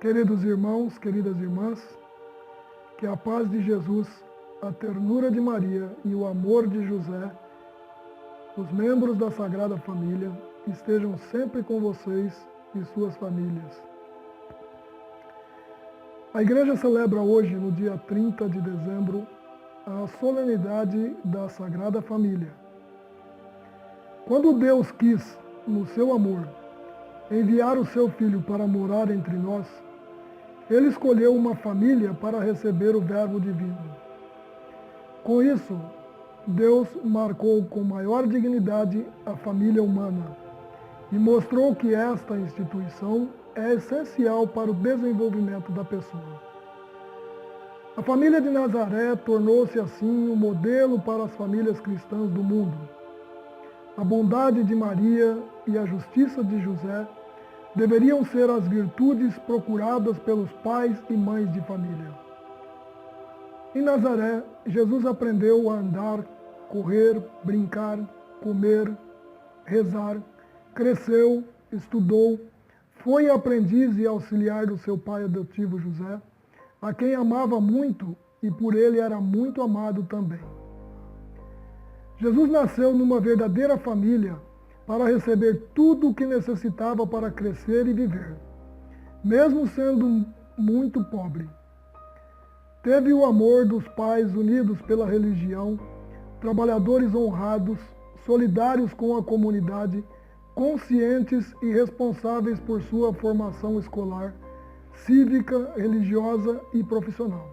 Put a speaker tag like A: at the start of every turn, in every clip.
A: Queridos irmãos, queridas irmãs, que a paz de Jesus, a ternura de Maria e o amor de José, os membros da Sagrada Família, estejam sempre com vocês e suas famílias. A Igreja celebra hoje, no dia 30 de dezembro, a solenidade da Sagrada Família. Quando Deus quis, no seu amor, enviar o seu Filho para morar entre nós, Ele escolheu uma família para receber o Verbo Divino. Com isso, Deus marcou com maior dignidade a família humana e mostrou que esta instituição é essencial para o desenvolvimento da pessoa. A família de Nazaré tornou-se assim um modelo para as famílias cristãs do mundo. A bondade de Maria e a justiça de José deveriam ser as virtudes procuradas pelos pais e mães de família. Em Nazaré, Jesus aprendeu a andar, correr, brincar, comer, rezar, cresceu, estudou, foi aprendiz e auxiliar do seu pai adotivo José, a quem amava muito e por ele era muito amado também. Jesus nasceu numa verdadeira família para receber tudo o que necessitava para crescer e viver, mesmo sendo muito pobre. Teve o amor dos pais unidos pela religião, trabalhadores honrados, solidários com a comunidade, conscientes e responsáveis por sua formação escolar, cívica, religiosa e profissional.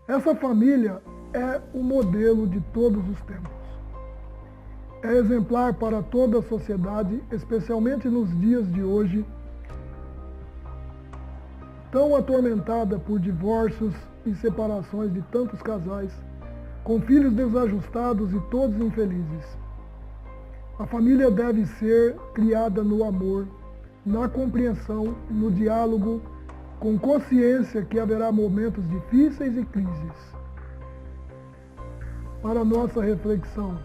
A: Essa família é o modelo de todos os tempos. É exemplar para toda a sociedade, especialmente nos dias de hoje, tão atormentada por divórcios e separações de tantos casais, com filhos desajustados e todos infelizes. A família deve ser criada no amor, na compreensão, no diálogo, com consciência que haverá momentos difíceis e crises. Para nossa reflexão,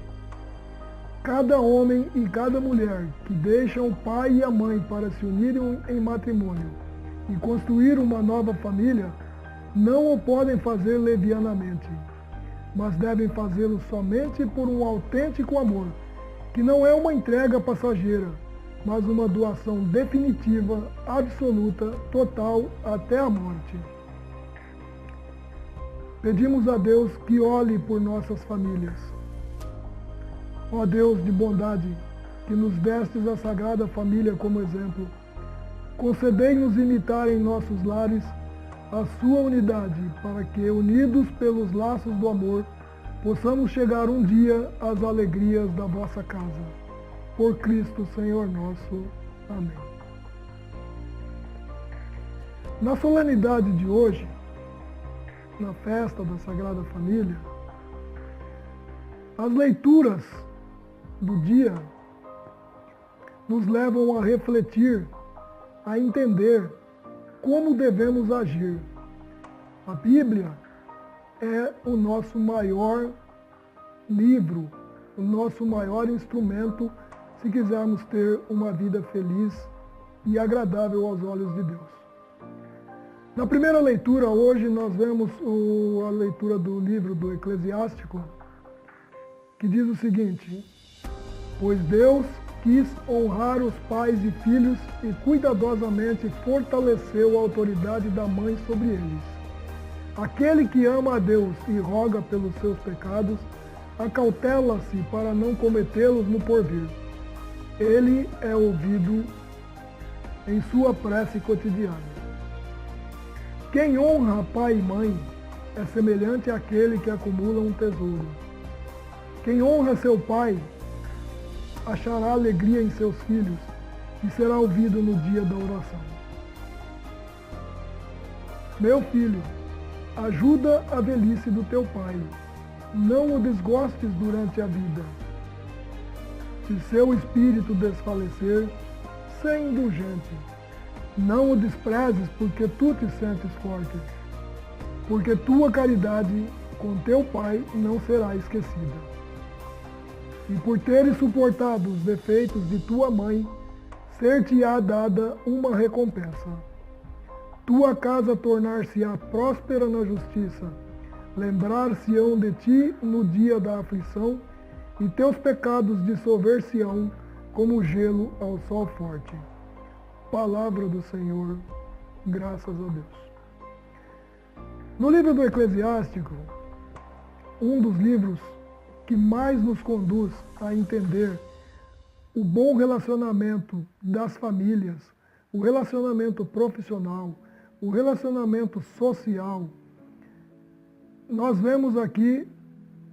A: cada homem e cada mulher que deixam o pai e a mãe para se unirem em matrimônio e construir uma nova família, não o podem fazer levianamente, mas devem fazê-lo somente por um autêntico amor, que não é uma entrega passageira, mas uma doação definitiva, absoluta, total, até a morte. Pedimos a Deus que olhe por nossas famílias. Ó Deus de bondade, que nos destes a Sagrada Família como exemplo, concedei-nos imitar em nossos lares a sua unidade, para que, unidos pelos laços do amor, possamos chegar um dia às alegrias da vossa casa. Por Cristo, Senhor nosso. Amém. Na solenidade de hoje, na festa da Sagrada Família, as leituras do dia nos levam a refletir, a entender como devemos agir. A Bíblia é o nosso maior livro, o nosso maior instrumento se quisermos ter uma vida feliz e agradável aos olhos de Deus. Na primeira leitura, hoje, nós vemos a leitura do livro do Eclesiástico, que diz o seguinte: pois Deus quis honrar os pais e filhos e cuidadosamente fortaleceu a autoridade da mãe sobre eles. Aquele que ama a Deus e roga pelos seus pecados, acautela-se para não cometê-los no porvir. Ele é ouvido em sua prece cotidiana. Quem honra pai e mãe é semelhante àquele que acumula um tesouro. Quem honra seu pai achará alegria em seus filhos e será ouvido no dia da oração. Meu filho, ajuda a velhice do teu pai, não o desgostes durante a vida. Se seu espírito desfalecer, sê indulgente. Não o desprezes porque tu te sentes forte, porque tua caridade com teu pai não será esquecida. E por teres suportado os defeitos de tua mãe, ser-te-á dada uma recompensa. Tua casa tornar-se-á próspera na justiça. Lembrar-se-ão de ti no dia da aflição, e teus pecados dissolver-se-ão como gelo ao sol forte. Palavra do Senhor, graças a Deus. No livro do Eclesiástico, um dos livros que mais nos conduz a entender o bom relacionamento das famílias, o relacionamento profissional, o relacionamento social, nós vemos aqui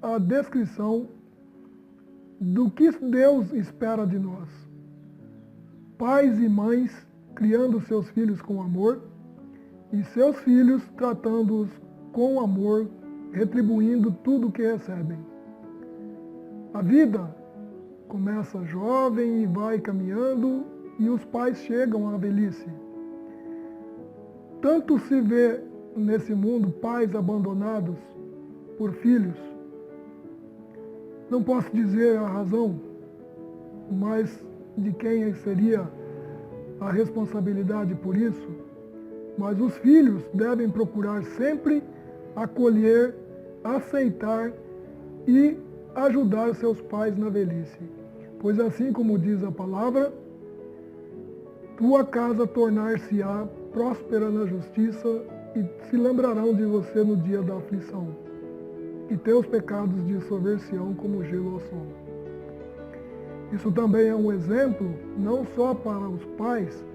A: a descrição do que Deus espera de nós. Pais e mães criando seus filhos com amor e seus filhos tratando-os com amor, retribuindo tudo o que recebem. A vida começa jovem e vai caminhando e os pais chegam à velhice. Tanto se vê nesse mundo pais abandonados por filhos. Não posso dizer a razão, mas de quem seria a responsabilidade por isso. Mas os filhos devem procurar sempre acolher, aceitar e ajudar seus pais na velhice. Pois assim como diz a palavra, tua casa tornar-se-á próspera na justiça e se lembrarão de você no dia da aflição. E teus pecados dissolver-se-ão como gelo ao sol. Isso também é um exemplo, não só para os pais,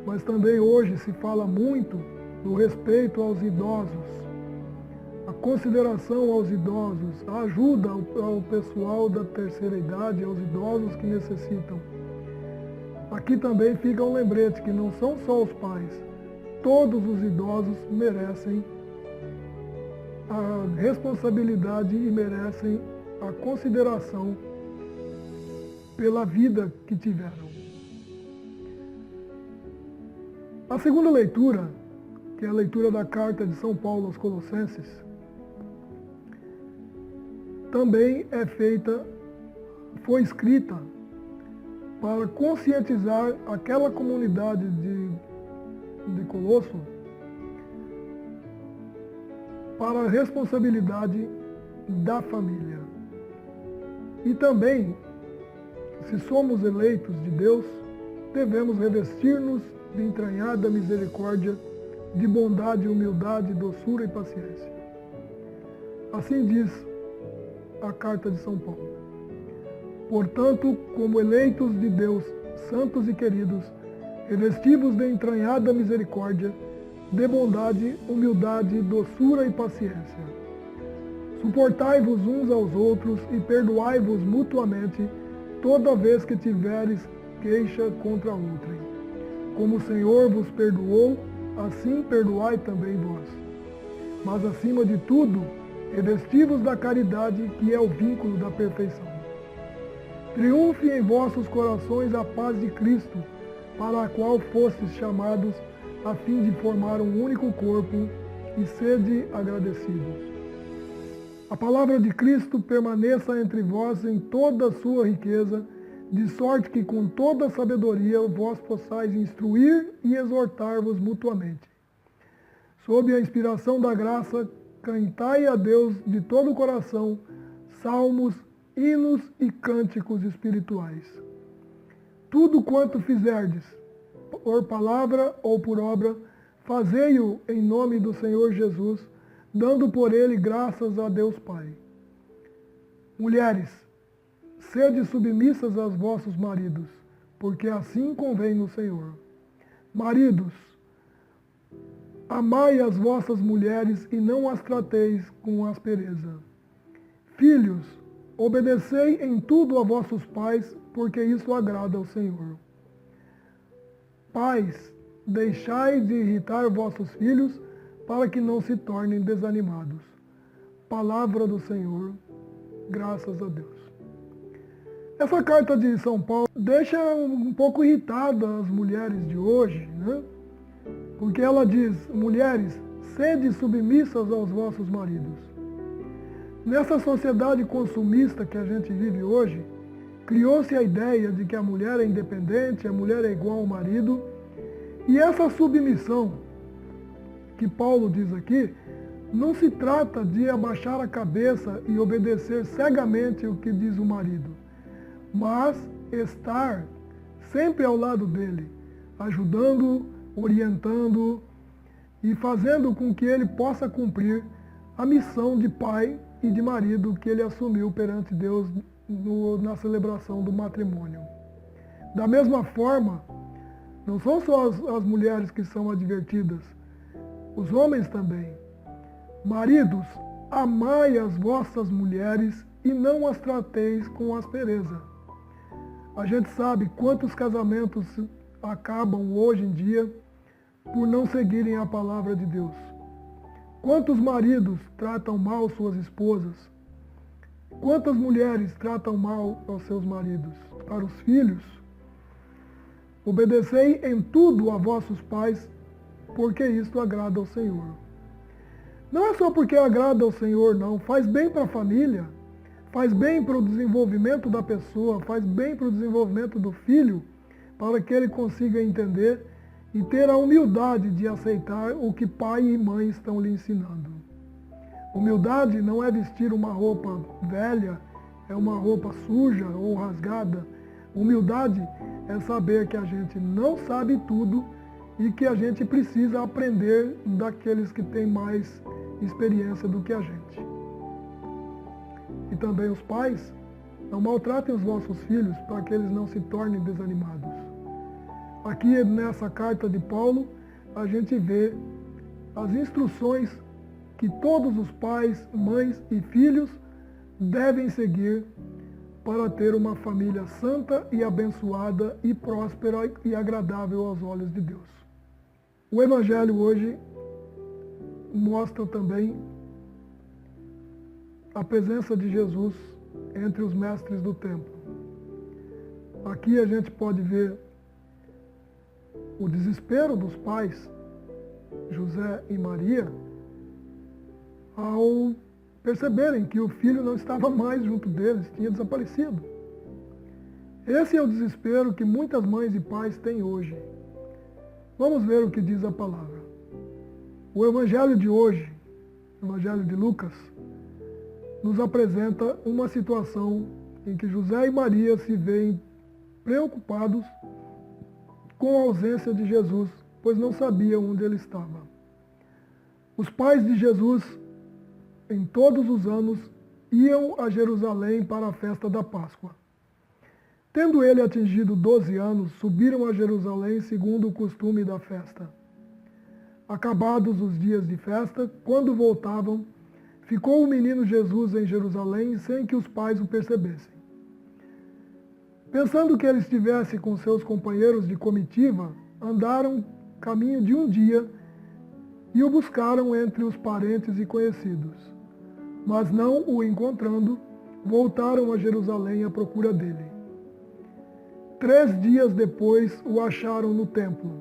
A: mas também hoje se fala muito do respeito aos idosos, a consideração aos idosos, a ajuda ao pessoal da terceira idade, aos idosos que necessitam. Aqui também fica um lembrete que não são só os pais, todos os idosos merecem a responsabilidade e merecem a consideração pela vida que tiveram. A segunda leitura, que é a leitura da carta de São Paulo aos Colossenses, também foi escrita para conscientizar aquela comunidade de Colosso para a responsabilidade da família. E também, se somos eleitos de Deus, devemos revestir-nos de entranhada misericórdia, de bondade, humildade, doçura e paciência. Assim diz a carta de São Paulo. Portanto, como eleitos de Deus, santos e queridos, revestivos de entranhada misericórdia, de bondade, humildade, doçura e paciência. Suportai-vos uns aos outros e perdoai-vos mutuamente toda vez que tiveres queixa contra outrem. Como o Senhor vos perdoou, assim perdoai também vós. Mas acima de tudo, revesti-vos da caridade, que é o vínculo da perfeição. Triunfe em vossos corações a paz de Cristo, para a qual fostes chamados, a fim de formar um único corpo, e sede agradecidos. A palavra de Cristo permaneça entre vós em toda a sua riqueza, de sorte que com toda sabedoria vós possais instruir e exortar-vos mutuamente. Sob a inspiração da graça, cantai a Deus de todo o coração, salmos, hinos e cânticos espirituais. Tudo quanto fizerdes, por palavra ou por obra, fazei-o em nome do Senhor Jesus, dando por ele graças a Deus Pai. Mulheres, sede submissas aos vossos maridos, porque assim convém no Senhor. Maridos, amai as vossas mulheres e não as trateis com aspereza. Filhos, obedecei em tudo a vossos pais, porque isso agrada ao Senhor. Pais, deixai de irritar vossos filhos, para que não se tornem desanimados. Palavra do Senhor, graças a Deus. Essa carta de São Paulo deixa um pouco irritada as mulheres de hoje, né? Porque ela diz, mulheres, sede submissas aos vossos maridos. Nessa sociedade consumista que a gente vive hoje, criou-se a ideia de que a mulher é independente, a mulher é igual ao marido, e essa submissão que Paulo diz aqui, não se trata de abaixar a cabeça e obedecer cegamente o que diz o marido, mas estar sempre ao lado dele, ajudando, orientando e fazendo com que ele possa cumprir a missão de pai e de marido que ele assumiu perante Deus na celebração do matrimônio. Da mesma forma, não são só as mulheres que são advertidas, os homens também. Maridos, amai as vossas mulheres e não as trateis com aspereza. A gente sabe quantos casamentos acabam hoje em dia por não seguirem a palavra de Deus. Quantos maridos tratam mal suas esposas? Quantas mulheres tratam mal aos seus maridos? Para os filhos, obedecei em tudo a vossos pais, porque isto agrada ao Senhor. Não é só porque agrada ao Senhor, não. Faz bem para a família, faz bem para o desenvolvimento da pessoa, faz bem para o desenvolvimento do filho, para que ele consiga entender e ter a humildade de aceitar o que pai e mãe estão lhe ensinando. Humildade não é vestir uma roupa velha, é uma roupa suja ou rasgada. Humildade é saber que a gente não sabe tudo e que a gente precisa aprender daqueles que têm mais experiência do que a gente. E também os pais, não maltratem os vossos filhos para que eles não se tornem desanimados. Aqui nessa carta de Paulo, a gente vê as instruções que todos os pais, mães e filhos devem seguir para ter uma família santa e abençoada e próspera e agradável aos olhos de Deus. O Evangelho hoje mostra também a presença de Jesus entre os mestres do templo. Aqui a gente pode ver o desespero dos pais, José e Maria, ao perceberem que o filho não estava mais junto deles, tinha desaparecido. Esse é o desespero que muitas mães e pais têm hoje. Vamos ver o que diz a palavra. O Evangelho de hoje, o Evangelho de Lucas, nos apresenta uma situação em que José e Maria se veem preocupados com a ausência de Jesus, pois não sabiam onde ele estava. Os pais de Jesus, em todos os anos, iam a Jerusalém para a festa da Páscoa. Tendo ele atingido 12 anos, subiram a Jerusalém segundo o costume da festa. Acabados os dias de festa, quando voltavam, ficou o menino Jesus em Jerusalém sem que os pais o percebessem. Pensando que ele estivesse com seus companheiros de comitiva, andaram caminho de um dia e o buscaram entre os parentes e conhecidos. Mas não o encontrando, voltaram a Jerusalém à procura dele. 3 dias depois o acharam no templo,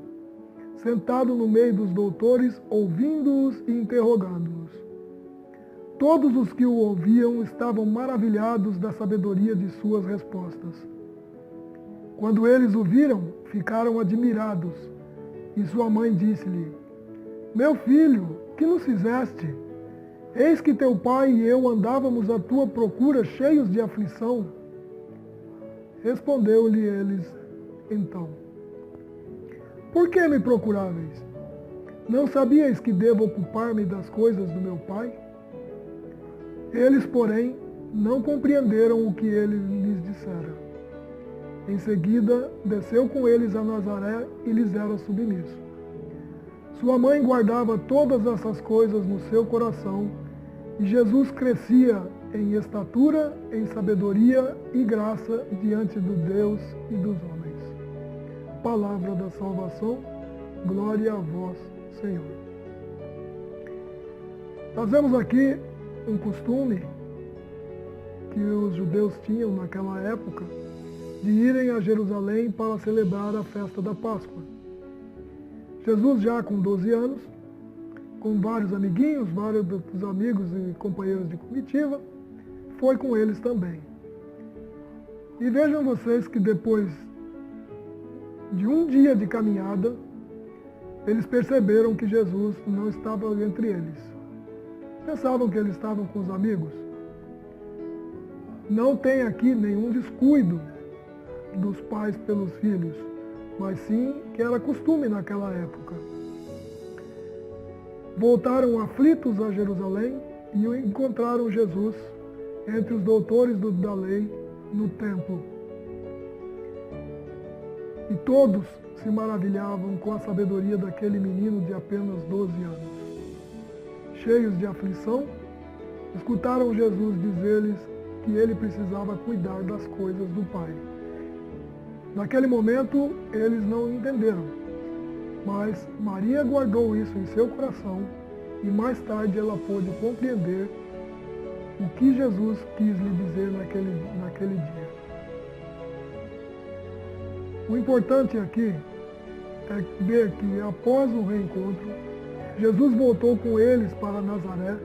A: sentado no meio dos doutores, ouvindo-os e interrogando-os. Todos os que o ouviam estavam maravilhados da sabedoria de suas respostas. Quando eles o viram, ficaram admirados, e sua mãe disse-lhe: Meu filho, que nos fizeste? Eis que teu pai e eu andávamos à tua procura cheios de aflição. Respondeu-lhe eles então: Por que me procuráveis? Não sabíeis que devo ocupar-me das coisas do meu pai? Eles, porém, não compreenderam o que ele lhes dissera. Em seguida, desceu com eles a Nazaré e lhes era submisso. Sua mãe guardava todas essas coisas no seu coração, e Jesus crescia em estatura, em sabedoria e graça diante do Deus e dos homens. Palavra da salvação, glória a vós, Senhor. Nós vemos aqui um costume que os judeus tinham naquela época de irem a Jerusalém para celebrar a festa da Páscoa. Jesus, já com 12 anos, com vários amiguinhos, vários dos amigos e companheiros de comitiva, foi com eles também. E vejam vocês que depois de um dia de caminhada, eles perceberam que Jesus não estava entre eles. Pensavam que eles estavam com os amigos. Não tem aqui nenhum descuido dos pais pelos filhos, mas sim que era costume naquela época. Voltaram aflitos a Jerusalém e encontraram Jesus entre os doutores da lei no templo. E todos se maravilhavam com a sabedoria daquele menino de apenas 12 anos. Cheios de aflição, escutaram Jesus dizer-lhes que ele precisava cuidar das coisas do Pai. Naquele momento, eles não entenderam, mas Maria guardou isso em seu coração e mais tarde ela pôde compreender o que Jesus quis lhe dizer naquele dia. O importante aqui é ver que após o reencontro, Jesus voltou com eles para Nazaré,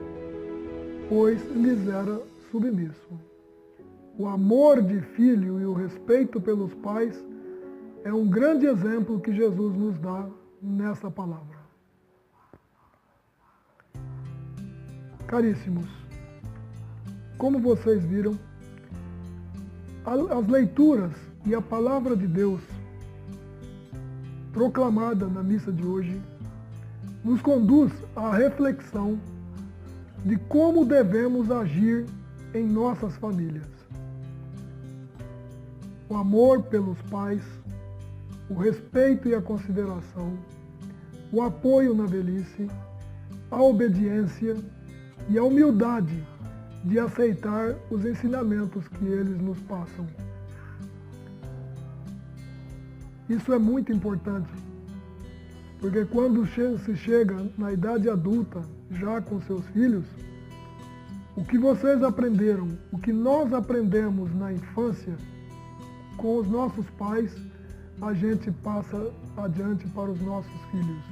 A: pois lhes era submisso. O amor de filho e o respeito pelos pais é um grande exemplo que Jesus nos dá nessa palavra. Caríssimos, como vocês viram, as leituras e a palavra de Deus proclamada na missa de hoje nos conduz à reflexão de como devemos agir em nossas famílias. O amor pelos pais, o respeito e a consideração, o apoio na velhice, a obediência e a humildade de aceitar os ensinamentos que eles nos passam. Isso é muito importante, porque quando se chega na idade adulta, já com seus filhos, o que vocês aprenderam, o que nós aprendemos na infância, com os nossos pais, a gente passa adiante para os nossos filhos.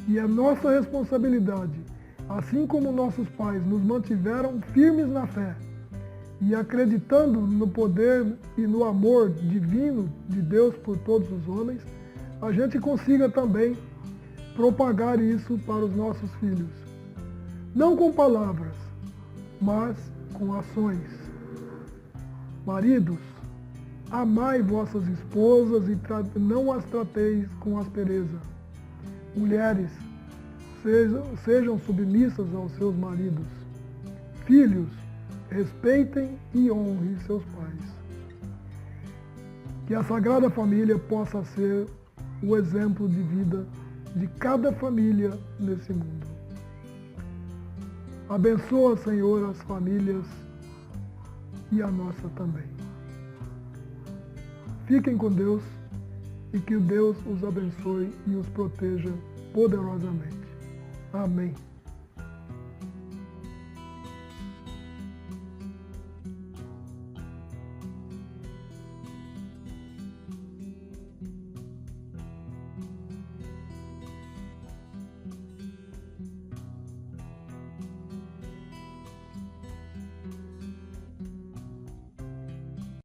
A: E é nossa responsabilidade, assim como nossos pais nos mantiveram firmes na fé e acreditando no poder e no amor divino de Deus por todos os homens, a gente consiga também propagar isso para os nossos filhos. Não com palavras, mas com ações. Maridos, amai vossas esposas e não as trateis com aspereza. Mulheres, sejam submissas aos seus maridos. Filhos, respeitem e honrem seus pais. Que a Sagrada Família possa ser o exemplo de vida de cada família nesse mundo. Abençoa, Senhor, as famílias e a nossa também. Fiquem com Deus e que Deus os abençoe e os proteja poderosamente. Amém.